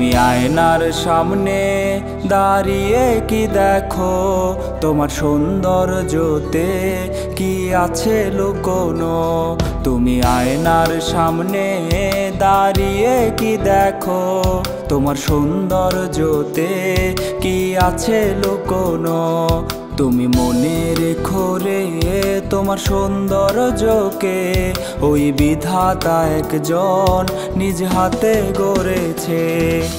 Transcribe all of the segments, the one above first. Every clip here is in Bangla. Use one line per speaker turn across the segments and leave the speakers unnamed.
তুমি আয়নার সামনে দাঁড়িয়ে কি দেখো, তোমার সৌন্দর্যতে কি আছে লুকোনো। তুমি আয়নার সামনে দাঁড়িয়ে কি দেখো, তোমার সৌন্দর্যতে কি আছে লুকোনো। তুমি মনে রেখো রে তোমার সৌন্দর্যকে, ওই বিধাতা একজন নিজ হাতে গড়েছে।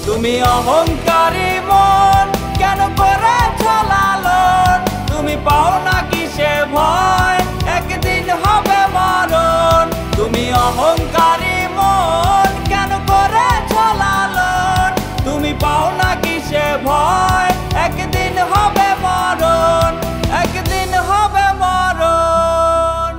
তুমি অহংকারী মন কেন করেছ লালন, তুমি পাও না কিসে ভয় একদিন হবে মরণ। তুমি অহংকারী মন কেন করেছ লালন, তুমি পাও না কিসে ভয় একদিন হবে মরণ, একদিন হবে মরণ।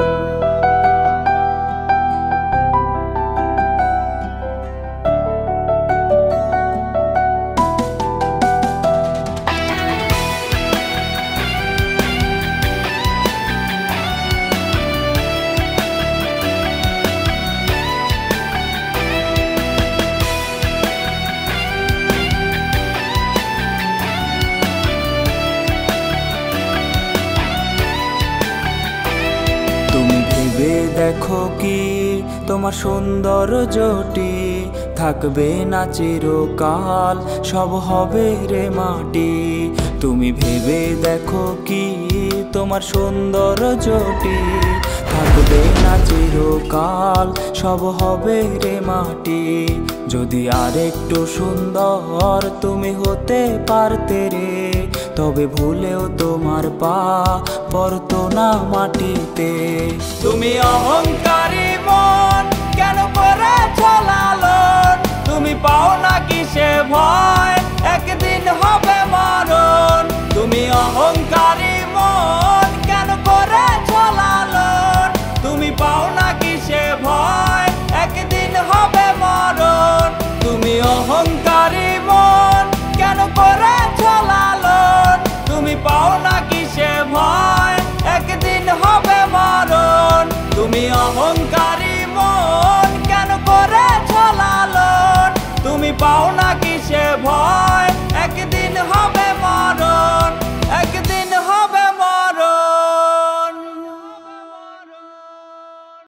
তুমি ভেবে দেখো কি তোমার সৌন্দর্যটি থাকবে না চিরকাল, সব হবে রে মাটি। তুমি ভেবে দেখো কি তোমার সৌন্দর্যটি থাকবে না চিরকাল, সব হবে রে মাটি। যদি আরেকটু সুন্দর তুমি হতে পারতে রে, তবে ভুলেও তোমার পা পড়তো না মাটিতে। তুমি অহংকার